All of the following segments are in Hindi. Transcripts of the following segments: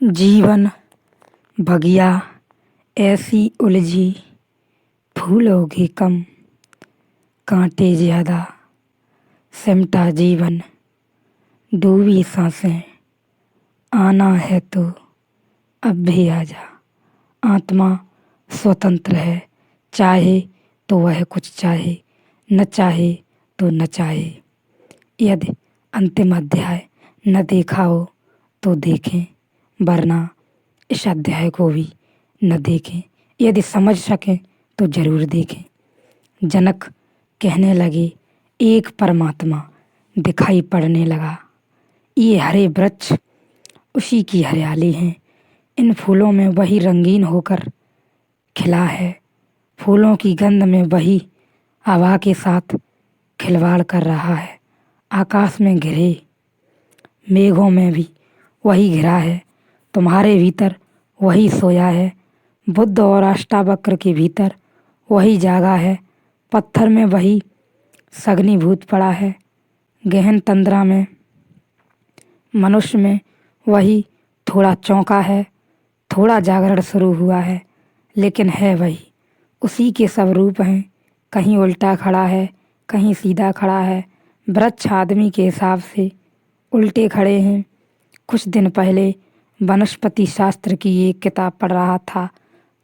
जीवन बगिया ऐसी उलझी, फूलोगे कम, कांटे ज्यादा, सिमटा जीवन, डूबी सांसें, आना है तो अब भी आजा। आत्मा स्वतंत्र है, चाहे तो वह कुछ चाहे, न चाहे तो न चाहे। यदि अंतिम अध्याय न देखा हो तो देखें, वरना इस अध्याय को भी न देखें। यदि समझ सकें तो जरूर देखें। जनक कहने लगे, एक परमात्मा दिखाई पड़ने लगा। ये हरे वृक्ष उसी की हरियाली हैं। इन फूलों में वही रंगीन होकर खिला है। फूलों की गंध में वही हवा के साथ खिलवाड़ कर रहा है। आकाश में घिरे मेघों में भी वही घिरा है। तुम्हारे भीतर वही सोया है। बुद्ध और अष्टावक्र के भीतर वही जागा है। पत्थर में वही सघनीभूत पड़ा है। गहन तंद्रा में मनुष्य में वही थोड़ा चौंका है, थोड़ा जागरण शुरू हुआ है, लेकिन है वही। उसी के सब रूप हैं। कहीं उल्टा खड़ा है, कहीं सीधा खड़ा है। वृक्ष आदमी के हिसाब से उल्टे खड़े हैं। कुछ दिन पहले वनस्पति शास्त्र की एक किताब पढ़ रहा था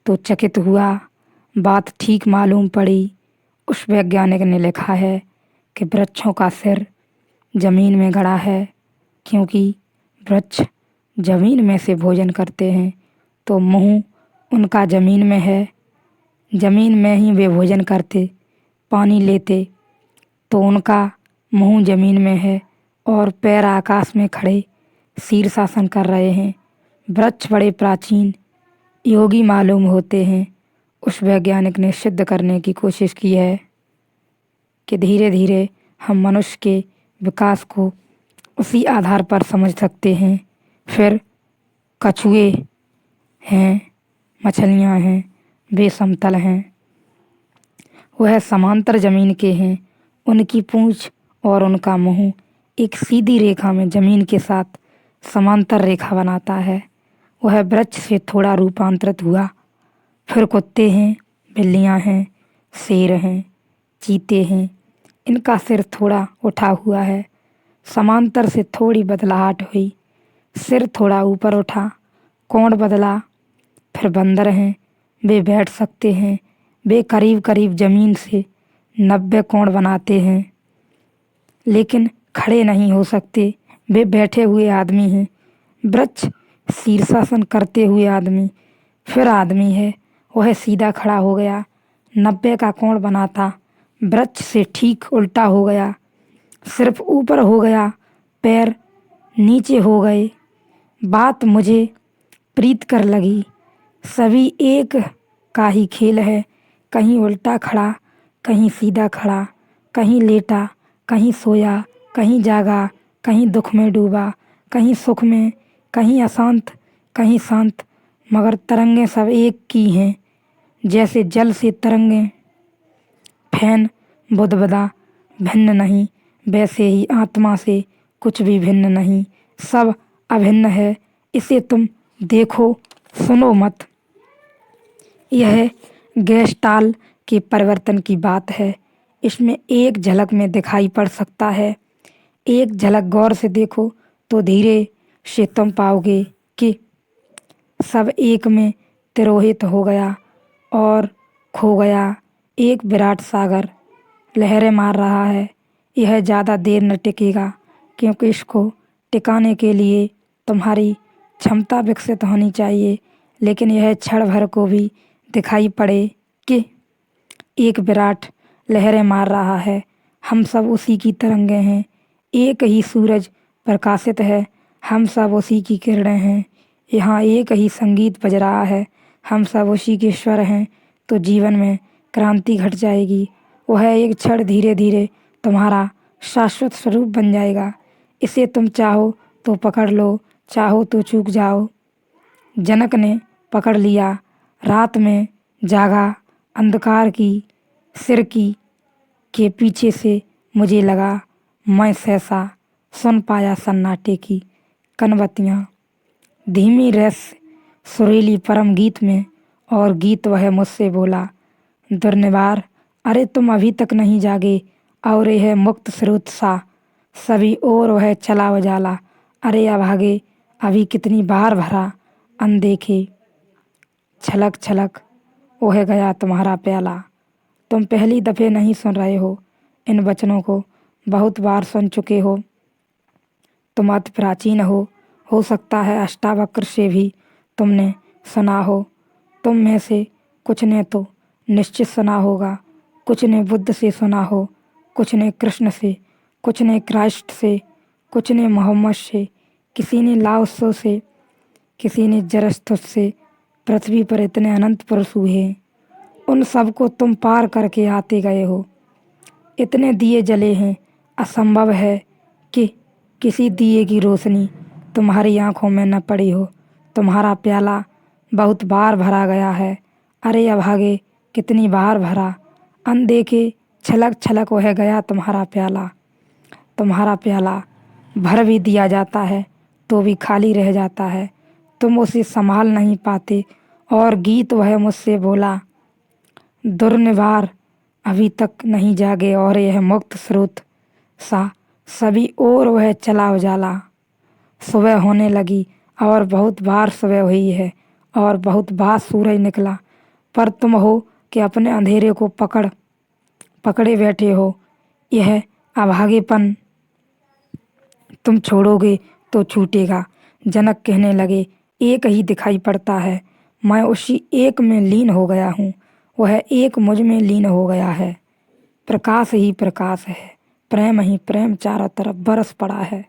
तो चकित हुआ। बात ठीक मालूम पड़ी। उस वैज्ञानिक ने लिखा है कि वृक्षों का सिर जमीन में गड़ा है, क्योंकि वृक्ष जमीन में से भोजन करते हैं तो मुंह उनका जमीन में है। जमीन में ही वे भोजन करते, पानी लेते तो उनका मुंह जमीन में है और पैर आकाश में खड़े शीर्षासन कर रहे हैं। वृक्ष बड़े प्राचीन योगी मालूम होते हैं। उस वैज्ञानिक ने सिद्ध करने की कोशिश की है कि धीरे धीरे हम मनुष्य के विकास को उसी आधार पर समझ सकते हैं। फिर कछुए हैं, मछलियाँ हैं, वे समतल हैं, वह समांतर जमीन के हैं। उनकी पूंछ और उनका मुंह एक सीधी रेखा में जमीन के साथ समांतर रेखा बनाता है। वह वृक्ष से थोड़ा रूपांतरित हुआ। फिर कुत्ते हैं, बिल्लियाँ हैं, शेर हैं, चीते हैं। इनका सिर थोड़ा उठा हुआ है। समांतर से थोड़ी बदलाहट हुई, सिर थोड़ा ऊपर उठा, कोण बदला। फिर बंदर हैं, वे बैठ सकते हैं। वे करीब करीब जमीन से 90 कोण बनाते हैं, लेकिन खड़े नहीं हो सकते। वे बैठे हुए आदमी हैं। वृक्ष शीर्षासन करते हुए आदमी, फिर आदमी है, वह सीधा खड़ा हो गया, 90 का कोण बनाता, वृक्ष से ठीक उल्टा हो गया, सिर्फ ऊपर हो गया, पैर नीचे हो गए। बात मुझे प्रीत कर लगी। सभी एक का ही खेल है। कहीं उल्टा खड़ा, कहीं सीधा खड़ा, कहीं लेटा, कहीं सोया, कहीं जागा, कहीं दुख में डूबा, कहीं सुख में, कहीं अशांत, कहीं शांत, मगर तरंगें सब एक की हैं। जैसे जल से तरंगें फैन बुदबुदा भिन्न नहीं, वैसे ही आत्मा से कुछ भी भिन्न नहीं, सब अभिन्न है। इसे तुम देखो, सुनो मत। यह गेस्टाल के परिवर्तन की बात है। इसमें एक झलक में दिखाई पड़ सकता है। एक झलक गौर से देखो तो धीरे से तुम पाओगे कि सब एक में तिरोहित हो गया और खो गया। एक विराट सागर लहरें मार रहा है। यह ज़्यादा देर न टिकेगा, क्योंकि इसको टिकाने के लिए तुम्हारी क्षमता विकसित होनी चाहिए। लेकिन यह क्षण भर को भी दिखाई पड़े कि एक विराट लहरें मार रहा है। हम सब उसी की तरंगें हैं। एक ही सूरज प्रकाशित है, हम सब उसी की किरणें हैं। यहाँ एक ही संगीत बज रहा है, हम सब उसी के स्वर हैं। तो जीवन में क्रांति घट जाएगी। वह एक क्षण धीरे धीरे तुम्हारा शाश्वत स्वरूप बन जाएगा। इसे तुम चाहो तो पकड़ लो, चाहो तो चूक जाओ। जनक ने पकड़ लिया। रात में जागा, अंधकार की सिर की के पीछे से मुझे लगा मैं सहसा सुन पाया सन्नाटे की कनवतियाँ। धीमी रस सुरीली परम गीत में, और गीत वह मुझसे बोला, दुर्निवार अरे तुम अभी तक नहीं जागे, और यह मुक्त स्रोत सा सभी और वह चला उजाला। अरे अभागे अभी कितनी बार भरा अनदेखे, छलक छलक वह गया तुम्हारा प्याला। तुम पहली दफे नहीं सुन रहे हो, इन वचनों को बहुत बार सुन चुके हो। तुम अति प्राचीन हो सकता है अष्टावक्र से भी तुमने सुना हो। तुम में से कुछ ने तो निश्चित सुना होगा, कुछ ने बुद्ध से सुना हो, कुछ ने कृष्ण से, कुछ ने क्राइस्ट से, कुछ ने मोहम्मद से, किसी ने लाओत्सो से, किसी ने जरस्थुस से। पृथ्वी पर इतने अनंत पुरुष हुए, उन सबको तुम पार करके आते गए हो। इतने दिए जले हैं, असंभव है कि किसी दिए की रोशनी तुम्हारी आंखों में न पड़ी हो। तुम्हारा प्याला बहुत बार भरा गया है। अरे अभागे कितनी बार भरा, अनदेखे छलक छलक वह गया तुम्हारा प्याला। तुम्हारा प्याला भर भी दिया जाता है तो भी खाली रह जाता है, तुम उसे संभाल नहीं पाते। और गीत वह मुझसे बोला, दुर्निवार अभी तक नहीं जागे, और यह मुक्त स्रोत सा सभी और वह चला उजाला। सुबह होने लगी और बहुत बार सुबह हुई है, और बहुत बार सूरज निकला, पर तुम हो कि अपने अंधेरे को पकड़े बैठे हो। यह अभागेपन तुम छोड़ोगे तो छूटेगा। जनक कहने लगे, एक ही दिखाई पड़ता है, मैं उसी एक में लीन हो गया हूँ, वह एक मुझ में लीन हो गया है। प्रकाश ही प्रकाश है, प्रेम ही प्रेम चारों तरफ बरस पड़ा है।